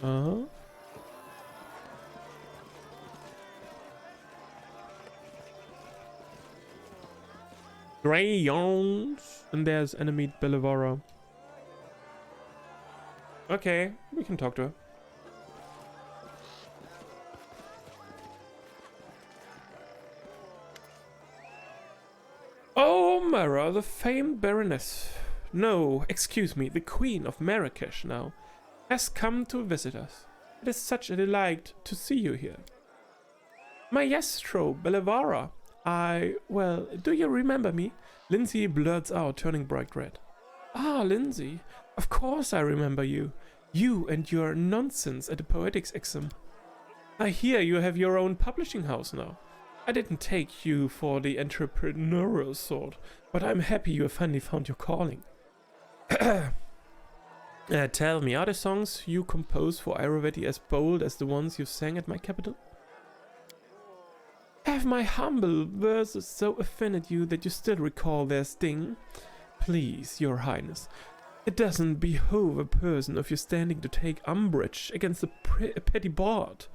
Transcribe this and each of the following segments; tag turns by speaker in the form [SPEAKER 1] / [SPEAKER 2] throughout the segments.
[SPEAKER 1] Uh-huh. Crayons. And there's enemy Belivara. Okay, we can talk to her. Oh, Mara, the famed Baroness. No, excuse me, the Queen of Marrakesh now has come to visit us. It is such a delight to see you here. Maestro Belivara. Well, do you remember me? Lindsay blurts out, turning bright red. Ah, Lindsay. Of course I remember you. You and your nonsense at the Poetics exam. I hear you have your own publishing house now. I didn't take you for the entrepreneurial sort, but I'm happy you have finally found your calling. Tell me, are the songs you compose for Ayurvedi as bold as the ones you sang at my capital? Have my humble verses so offended you that you still recall their sting? Please, your highness, it doesn't behove a person of your standing to take umbrage against a petty bard.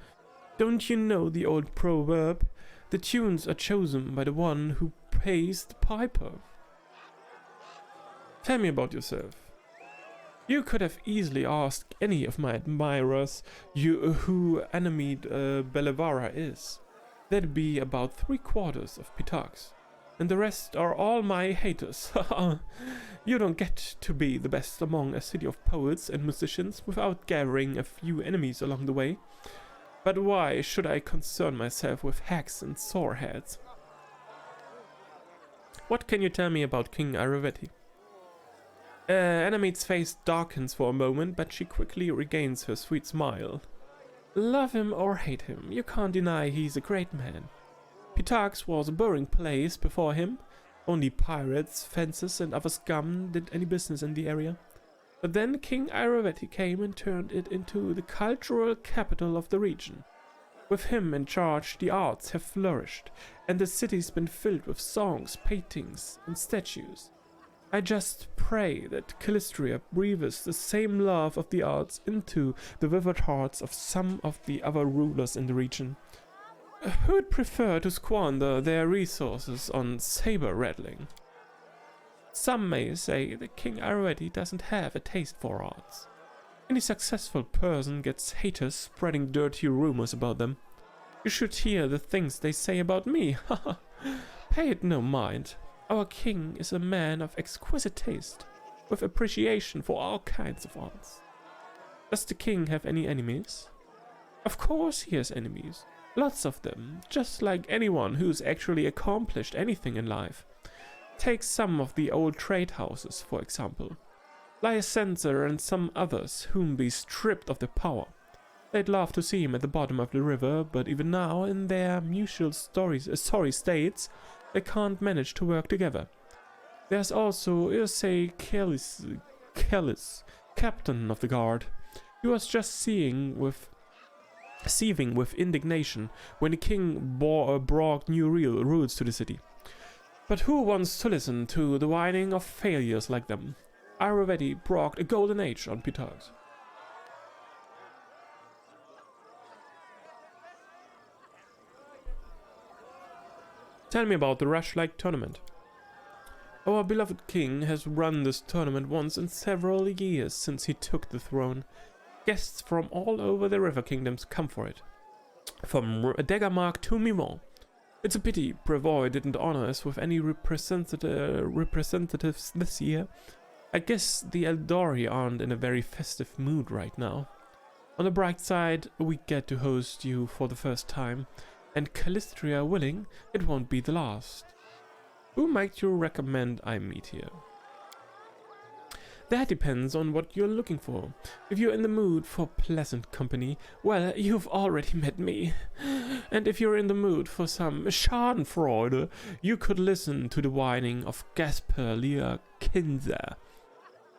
[SPEAKER 1] Don't you know the old proverb? The tunes are chosen by the one who pays the piper. Tell me about yourself. You could have easily asked any of my admirers who enemy Belivara is. That'd be about 3/4 of Pitax. And the rest are all my haters. You don't get to be the best among a city of poets and musicians without gathering a few enemies along the way. But why should I concern myself with hacks and soreheads? What can you tell me about King Ayurvedi? Animate's face darkens for a moment, but she quickly regains her sweet smile. Love him or hate him, you can't deny he's a great man. Pitax was a boring place before him. Only pirates, fences and other scum did any business in the area. But then King Ayurvedi came and turned it into the cultural capital of the region. With him in charge, the arts have flourished, and the city's been filled with songs, paintings, and statues. I just pray that Calistria breathes the same love of the arts into the withered hearts of some of the other rulers in the region. Who'd prefer to squander their resources on saber rattling? Some may say that King Ayurvedi doesn't have a taste for arts. Any successful person gets haters spreading dirty rumors about them. You should hear the things they say about me. Pay it no mind. Our king is a man of exquisite taste, with appreciation for all kinds of arts. Does the king have any enemies? Of course he has enemies. Lots of them, just like anyone who's actually accomplished anything in life. Take some of the old trade houses, for example. Lysander and some others whom be stripped of their power. They'd love to see him at the bottom of the river, but even now, in their mutual sorry states, they can't manage to work together. There's also Irsay Kellis, captain of the guard. He was just seething with indignation when the king brought new rules to the city. But who wants to listen to the whining of failures like them? Ayurvedi brought a golden age on Pitax. Tell me about the Rush Lake tournament. Our beloved king has run this tournament once in several years since he took the throne. Guests from all over the river kingdoms come for it. From Daggermark to Mimon. It's a pity Brevoy didn't honor us with any representatives this year. I guess the Eldori aren't in a very festive mood right now. On the bright side, we get to host you for the first time, and Calistria willing, it won't be the last. Who might you recommend I meet here? That depends on what you're looking for. If you're in the mood for pleasant company, well, you've already met me. And if you're in the mood for some schadenfreude, you could listen to the whining of Gasper Lear Kinzer.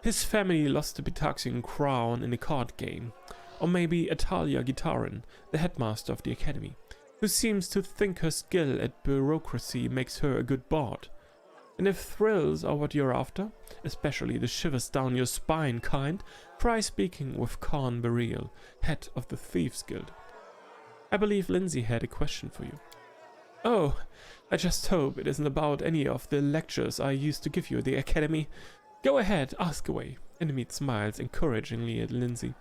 [SPEAKER 1] His family lost the Pitaxian crown in a card game. Or maybe Atalia Gitarin, the headmaster of the academy, who seems to think her skill at bureaucracy makes her a good bard. And if thrills are what you're after, especially the shivers down your spine kind, try speaking with Khan Burial, head of the Thieves Guild. I believe Lindsay had a question for you. Oh, I just hope it isn't about any of the lectures I used to give you at the academy. Go ahead, ask away. Ennemit smiles encouragingly at Lindsay.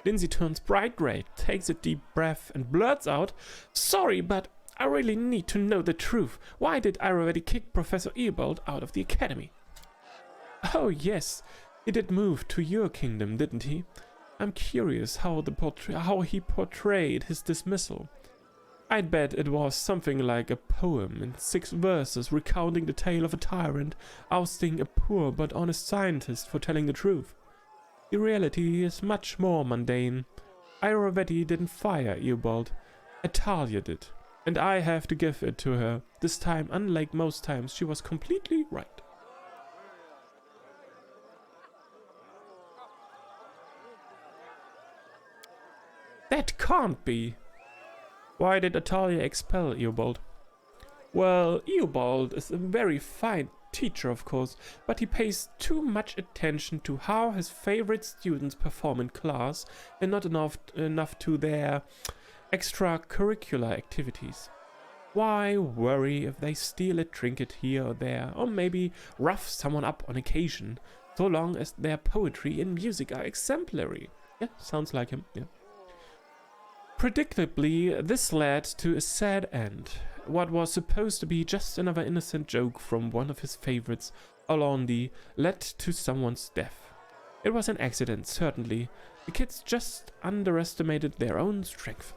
[SPEAKER 1] Lindsay turns bright red, takes a deep breath, and blurts out, "Sorry, but I really need to know the truth. Why did Irovetti kick Professor Eobald out of the academy?" "Oh, yes, he did move to your kingdom, didn't he? I'm curious how he portrayed his dismissal. I'd bet it was something like a poem in 6 verses recounting the tale of a tyrant ousting a poor but honest scientist for telling the truth. The reality is much more mundane. Irovetti didn't fire Eobald. Atalia did. And I have to give it to her. This time, unlike most times, she was completely right." "That can't be. Why did Atalia expel Eobald?" "Well, Eobald is a very fine teacher, of course, but he pays too much attention to how his favorite students perform in class and not enough to their extracurricular activities. Why worry if they steal a trinket here or there, or maybe rough someone up on occasion, so long as their poetry and music are exemplary?" Yeah, sounds like him, yeah. Predictably, this led to a sad end. What was supposed to be just another innocent joke from one of his favorites, Alondi, led to someone's death. It was an accident, certainly. The kids just underestimated their own strength.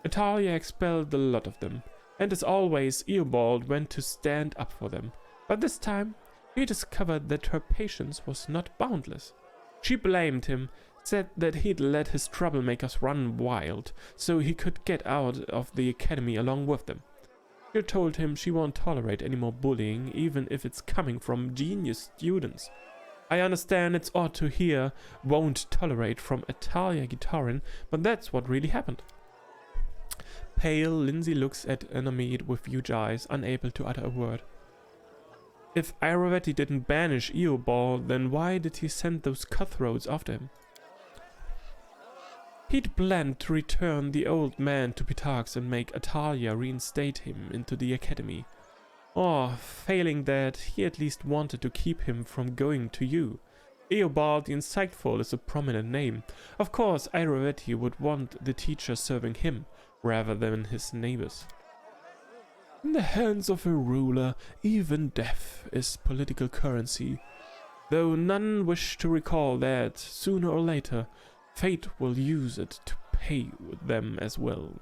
[SPEAKER 1] Atalia expelled a lot of them, and as always, Eobald went to stand up for them. But this time, he discovered that her patience was not boundless. She blamed him, said that he'd let his troublemakers run wild, so he could get out of the academy along with them. She told him she won't tolerate any more bullying, even if it's coming from genius students. I understand it's odd to hear "won't tolerate" from Atalia Gitarin, but that's what really happened. Pale, Lindsay looks at Ennemit with huge eyes, unable to utter a word. If Irovetti didn't banish Eobald, then why did he send those cutthroats after him? He'd planned to return the old man to Pitax and make Atalia reinstate him into the academy. Or, failing that, he at least wanted to keep him from going to you. Eobald the Insightful is a prominent name. Of course, Irovetti would want the teacher serving him, rather than his neighbors. In the hands of a ruler, even death is political currency. Though none wish to recall that, sooner or later, fate will use it to pay them as well.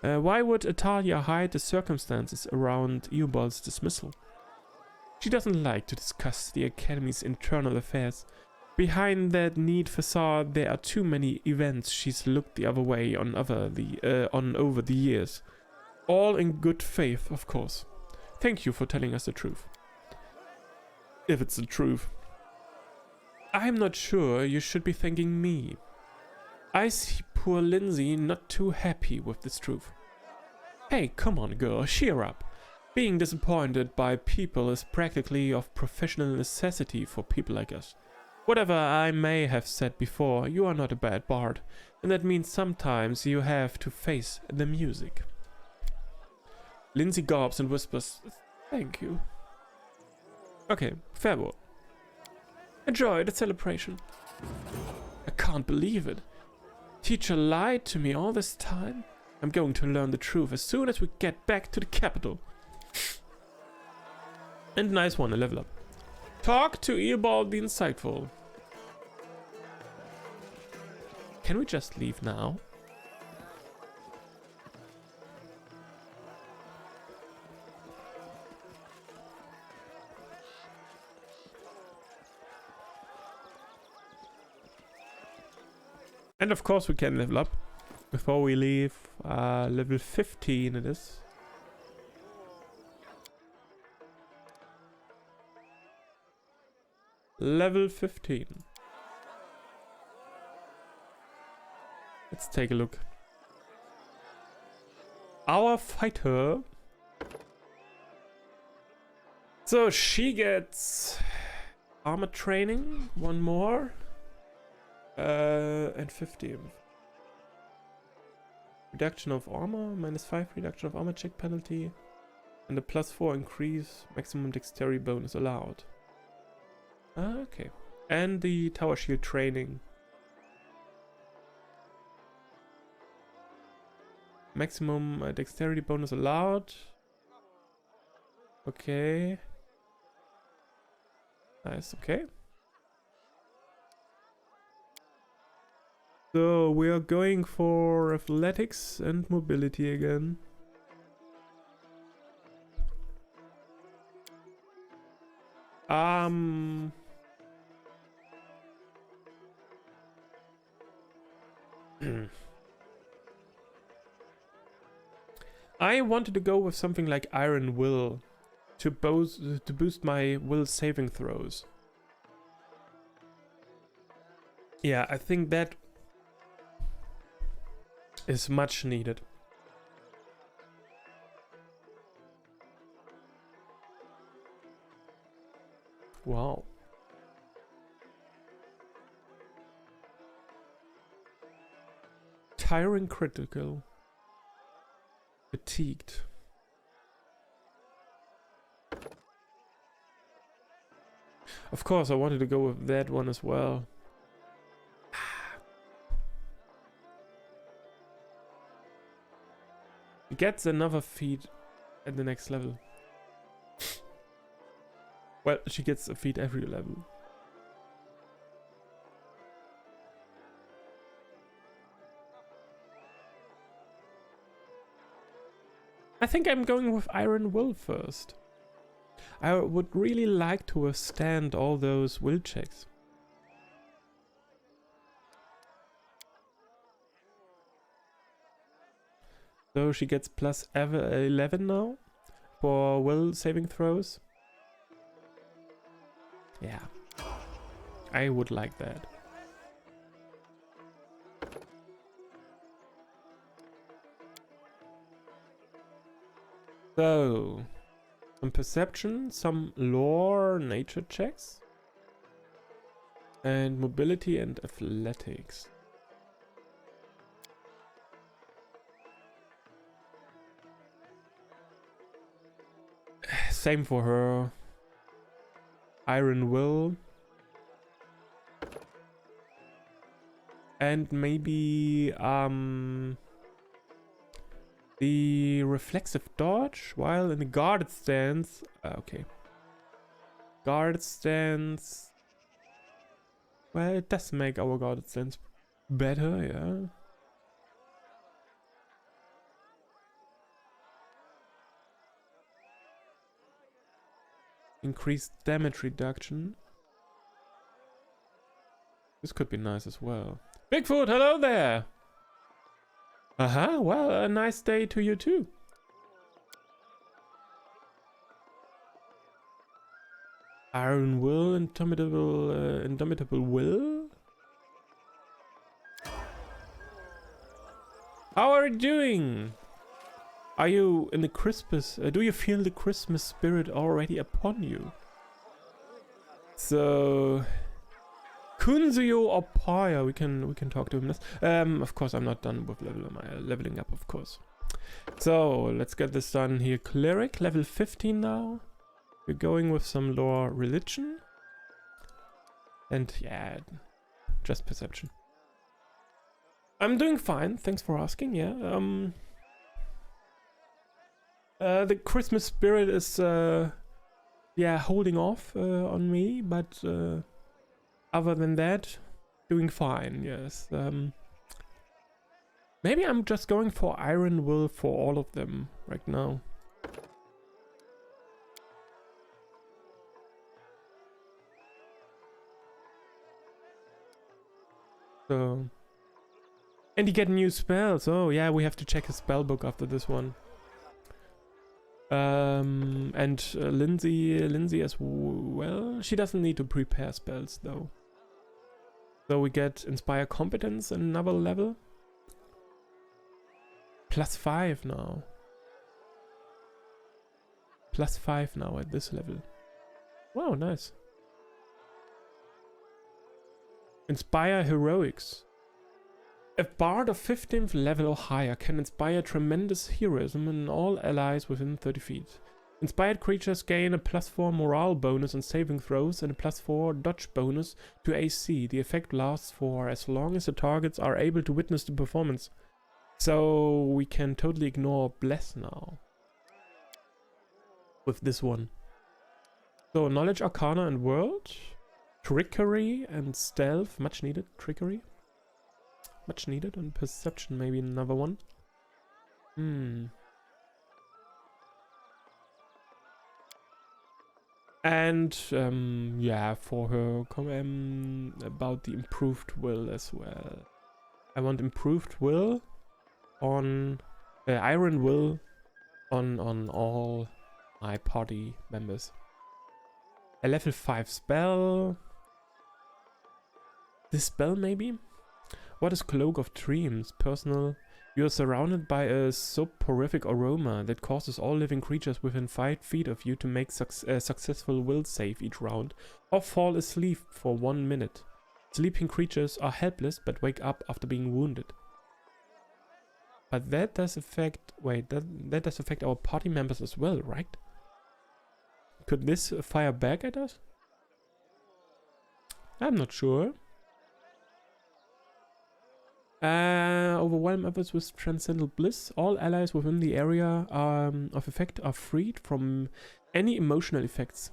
[SPEAKER 1] Why would Atalia hide the circumstances around Eobald's dismissal? She doesn't like to discuss the Academy's internal affairs. Behind that neat facade, there are too many events she's looked the other way on over the years. All in good faith, of course. Thank you for telling us the truth. If it's the truth. I'm not sure you should be thanking me. I see poor Lindsay not too happy with this truth. Hey, come on, girl, cheer up. Being disappointed by people is practically of professional necessity for people like us. Whatever I may have said before, you are not a bad bard, and that means sometimes you have to face the music. Lindsay gulps and whispers, "Thank you." Okay, farewell. Enjoy the celebration. I can't believe it. Teacher lied to me all this time. I'm going to learn the truth as soon as we get back to the capital. And nice one, a level up. Talk to Eobald the Insightful. Can we just leave now? And of course we can level up before we leave. Level 15 it is. Level 15. Let's take a look. Our fighter So she gets armor training, one more, and 50. Reduction of armor, -5 reduction of armor check penalty, and a +4 increase maximum dexterity bonus allowed. Okay. And the tower shield training. Maximum dexterity bonus allowed. Okay. Nice, okay. So we are going for athletics and mobility again. I wanted to go with something like Iron Will to boost my will saving throws. Yeah, I think that is much needed. Wow. Tiring critical. Fatigued. Of course, I wanted to go with that one as well. He gets another feat at the next level. Well, she gets a feat every level. I think I'm going with Iron Will first. I would really like to withstand all those will checks. So she gets +11 now for will saving throws. Yeah, I would like that. So, some perception, some lore, nature checks, and mobility and athletics. Same for her. Iron Will. And maybe the reflexive dodge while in the guarded stance. Okay. Guarded stance. Well, it does make our guarded stance better, yeah. Increased damage reduction. This could be nice as well. Bigfoot, hello there! Well, a nice day to you too. Iron Will, Indomitable Will? How are you doing? Are you in the Christmas, do you feel the Christmas spirit already upon you? So... Kunzuyo or Paya, we can talk to him this. Of course, I'm not done with leveling up, of course. So let's get this done here. Cleric, level 15 now. We're going with some lore religion. And yeah, just perception. I'm doing fine, thanks for asking, yeah. The Christmas spirit is, yeah, holding off on me, but... other than that, doing fine, yes. Maybe I'm just going for Iron Will for all of them right now. So... And you get new spells. Oh yeah, we have to check his spell book after this one. And Lindsay as well. She doesn't need to prepare spells though. So we get Inspire Competence in another level. +5 now. +5 now at this level. Wow, nice. Inspire heroics. A bard of 15th level or higher can inspire tremendous heroism in all allies within 30 feet. Inspired creatures gain a +4 morale bonus on saving throws and a +4 dodge bonus to AC. The effect lasts for as long as the targets are able to witness the performance. So we can totally ignore Bless now. With this one. So Knowledge, Arcana and World. Trickery and Stealth. Much needed. Trickery. Much needed. And Perception maybe another one. And yeah, for her about the improved will as well. I want improved will on Iron Will on all my party members. A level 5 spell. This spell maybe? What is Cloak of Dreams? Personal. You are surrounded by a soporific aroma that causes all living creatures within 5 feet of you to make a successful will save each round or fall asleep for 1 minute. Sleeping creatures are helpless but wake up after being wounded. But that does affect... Wait, that does affect our party members as well, right? Could this fire back at us? I'm not sure. Overwhelm others with transcendental bliss. All allies within the area of effect are freed from any emotional effects.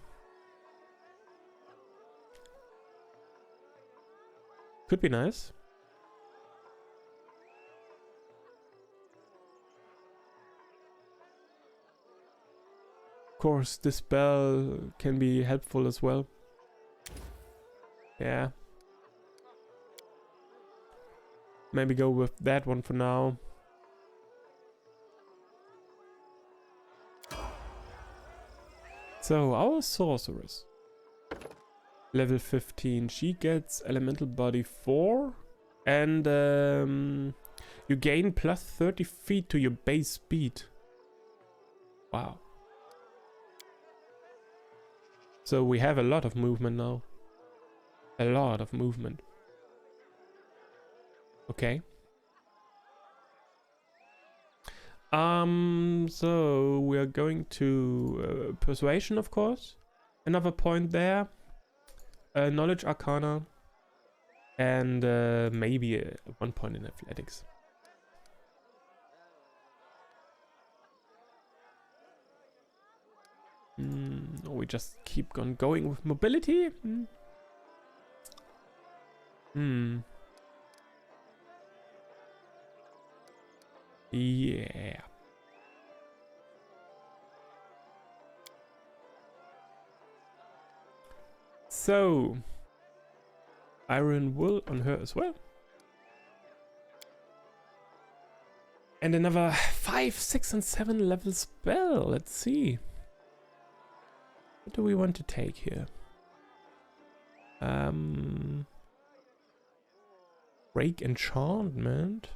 [SPEAKER 1] Could be nice. Of course, this spell can be helpful as well. Yeah. Maybe go with that one for now. So, our sorceress. Level 15. She gets Elemental Body 4. And you gain plus 30 feet to your base speed. Wow. So we have a lot of movement now. A lot of movement. Okay. So we are going to Persuasion, of course. Another point there. Knowledge, Arcana. And maybe 1 point in Athletics. Or we just keep on going with mobility? Yeah. So, Iron Will on her as well. And another 5, 6, and 7 level spell. Let's see. What do we want to take here? Break Enchantment.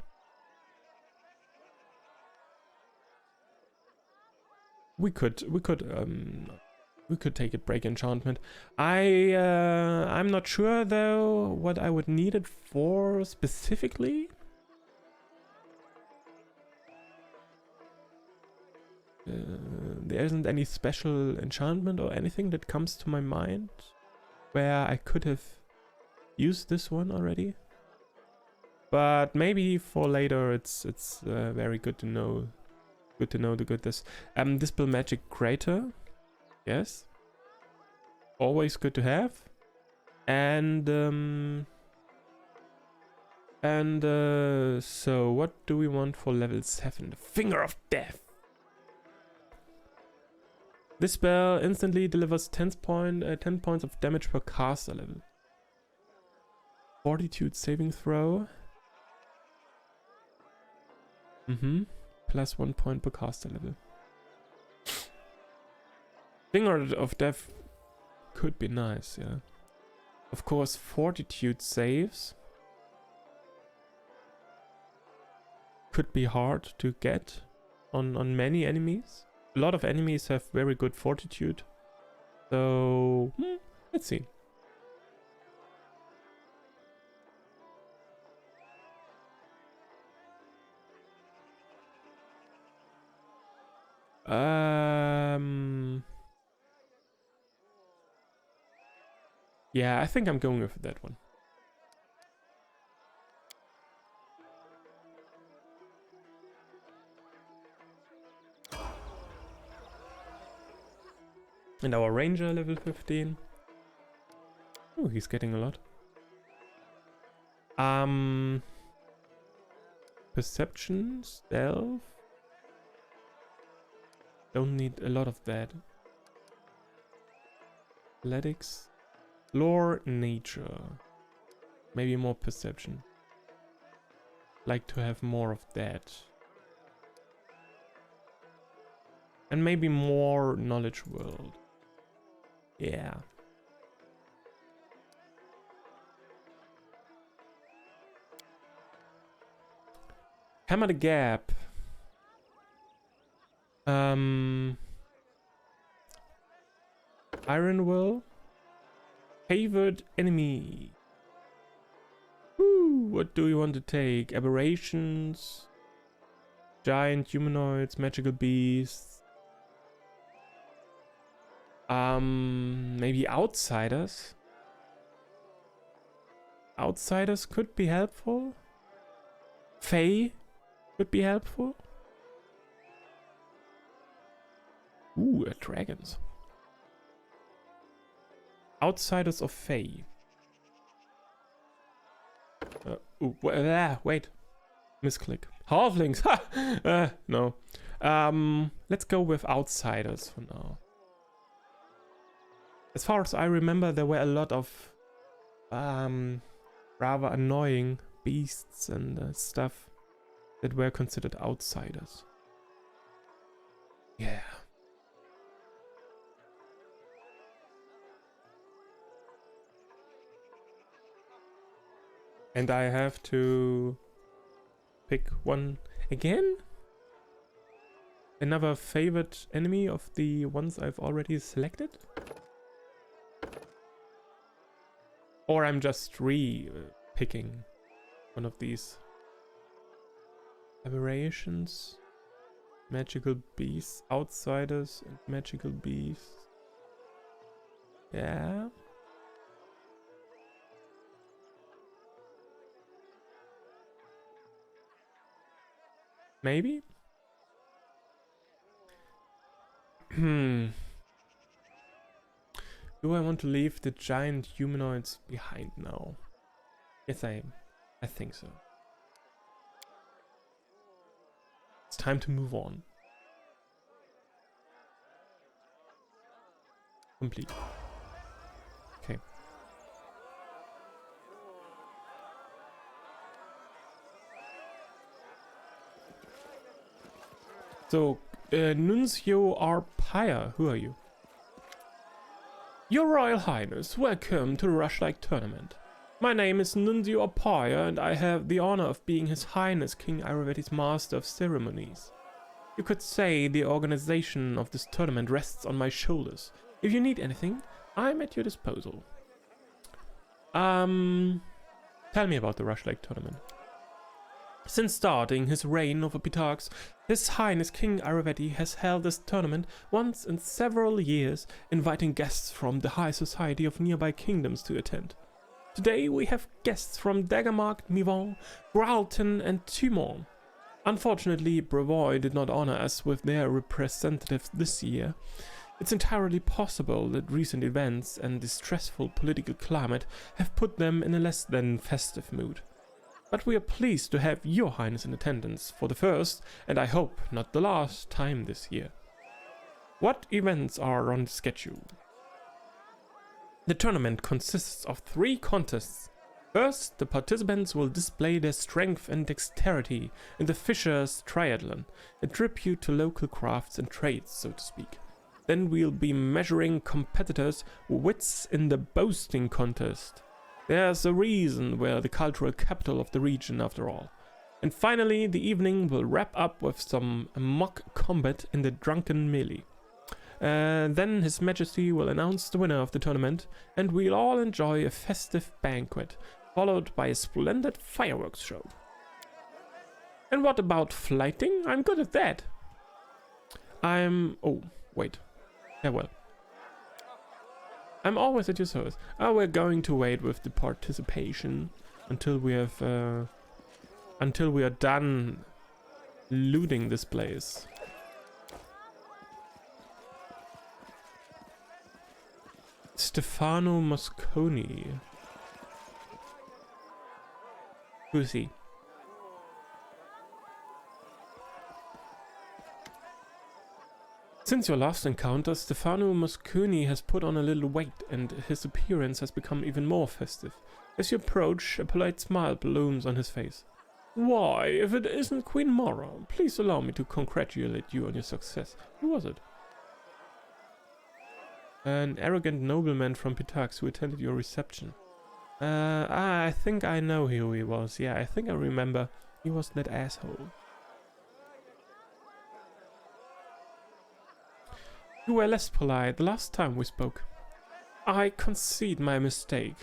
[SPEAKER 1] We could take it Break Enchantment. I'm not sure though what I would need it for specifically. There isn't any special enchantment or anything that comes to my mind where I could have used this one already. But maybe for later it's very good to know. Good to know the goodness. Dispel Magic Crater. Yes. Always good to have. And so what do we want for level 7? The Finger of Death. This spell instantly delivers 10 points of damage per caster level. Fortitude saving throw. Plus 1 point per caster level. Finger of Death could be nice, yeah. Of course, Fortitude saves could be hard to get on many enemies. A lot of enemies have very good Fortitude. So, let's see. Yeah, I think I'm going with that one. And our ranger level 15. Oh, he's getting a lot. Perception, stealth. Don't need a lot of that. Athletics. Lore, nature. Maybe more perception. Like to have more of that. And maybe more knowledge world. Yeah. Hammer the gap. Iron will. Favored enemy. Woo, what do you want to take? Aberrations. Giant humanoids, magical beasts. Maybe outsiders. Outsiders could be helpful. Fae could be helpful. Ooh, dragons. Outsiders of Fae. Wait. Misclick. Halflings! Ha! No. Let's go with outsiders for now. As far as I remember, there were a lot of rather annoying beasts and stuff that were considered outsiders. Yeah. And I have to pick one again? Another favorite enemy of the ones I've already selected? Or I'm just picking one of these. Aberrations, magical beasts, outsiders, and magical beasts. Yeah. Maybe? Do I want to leave the giant humanoids behind now? Yes, I think so. It's time to move on. Complete. Okay. So, Nuncio Arpaia, who are you? Your Royal Highness, welcome to the Rushlight Tournament. My name is Nuncio Arpaia, and I have the honor of being His Highness King Iraveti's Master of Ceremonies. You could say the organization of this tournament rests on my shoulders. If you need anything, I'm at your disposal. Tell me about the Rushlight Tournament. Since starting his reign over Pitarchs, His Highness King Iraveti has held this tournament once in several years, inviting guests from the high society of nearby kingdoms to attend. Today we have guests from Daggermark, Mivon, Gralton and Tumon. Unfortunately, Brevoy did not honor us with their representatives this year. It's entirely possible that recent events and the stressful political climate have put them in a less than festive mood. But we are pleased to have your highness in attendance for the first, and I hope not the last time this year. What events are on the schedule? The tournament consists of 3 contests. First, the participants will display their strength and dexterity in the Fisher's Triathlon, a tribute to local crafts and trades, so to speak. Then we'll be measuring competitors' wits in the boasting contest. There's a reason we're the cultural capital of the region after all. And finally, the evening will wrap up with some mock combat in the drunken melee. Then His Majesty will announce the winner of the tournament, and we'll all enjoy a festive banquet, followed by a splendid fireworks show. And what about flighting? I'm good at that. Oh, wait. Yeah, well. I'm always at your service. Oh, we're going to wait with the participation until we have, until we are done looting this place. Stefano Mosconi. Who is he? Since your last encounter, Stefano Mosconi has put on a little weight, and his appearance has become even more festive. As you approach, a polite smile blooms on his face. Why, if it isn't Queen Mara, please allow me to congratulate you on your success. Who was it? An arrogant nobleman from Pitax who attended your reception. I think I know who he was. Yeah, I think I remember. He was that asshole. You were less polite the last time we spoke. I concede my mistake.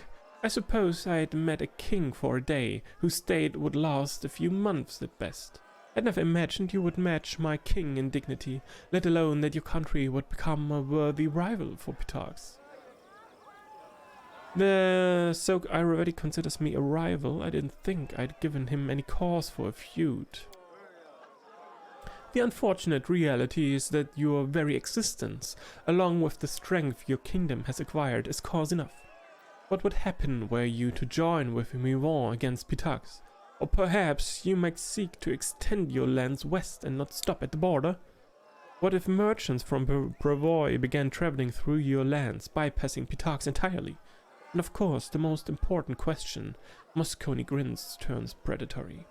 [SPEAKER 1] I suppose I had met a king for a day, whose state would last a few months at best. I'd never imagined you would match my king in dignity, let alone that your country would become a worthy rival for Pitax. The Soak already considers me a rival. I didn't think I'd given him any cause for a feud. The unfortunate reality is that your very existence, along with the strength your kingdom has acquired, is cause enough. What would happen were you to join with Mivon against Pitax? Or perhaps you might seek to extend your lands west and not stop at the border? What if merchants from Brevoy began traveling through your lands, bypassing Pitax entirely? And of course, the most important question, Mosconi grins turns predatory.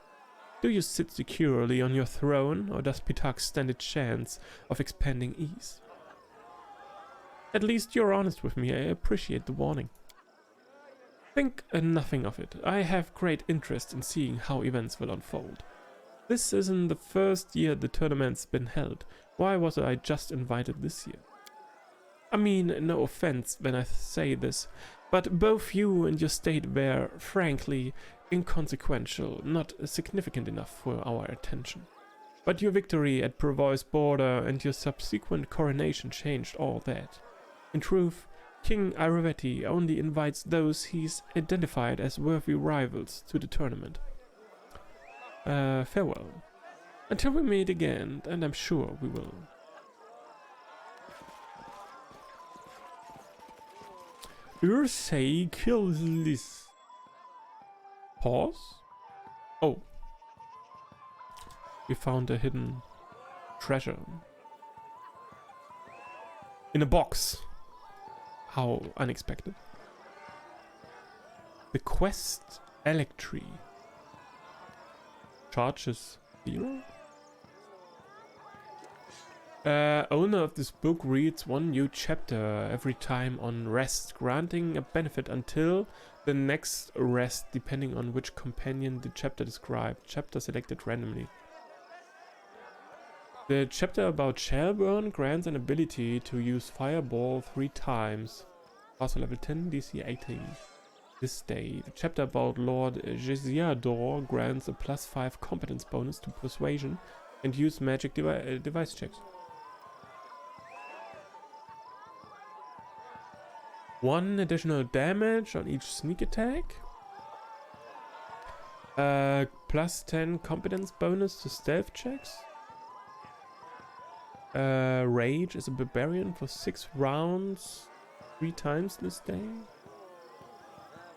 [SPEAKER 1] Do you sit securely on your throne, or does Pitax stand a chance of expanding east? At least you're honest with me. I appreciate the warning. Think nothing of it. I have great interest in seeing how events will unfold. This isn't the first year the tournament's been held. Why was I just invited this year? I mean, no offense when I say this, but both you and your state were, frankly, inconsequential, not significant enough for our attention. But your victory at Brevoy's border and your subsequent coronation changed all that. In truth, King Aravetti only invites those he's identified as worthy rivals to the tournament. Farewell. Until we meet again, and I'm sure we will. Ursay kills this. Pause? Oh. We found a hidden treasure. In a box. How unexpected. The quest Electri. Charges 0? Owner of this book reads one new chapter every time on rest, granting a benefit until the next rest, depending on which companion the chapter described. Chapter selected randomly. The chapter about Shellburn grants an ability to use Fireball 3 times. Castle level 10, DC 18. This day. The chapter about Lord Jesiador grants a +5 competence bonus to Persuasion and use magic device checks. 1 additional damage on each sneak attack. +10 competence bonus to stealth checks. Rage is a barbarian for 6 rounds 3 times this day.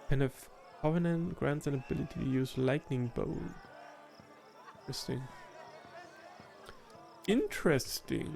[SPEAKER 1] Pen of Covenant grants an ability to use lightning bolt. Interesting. Interesting.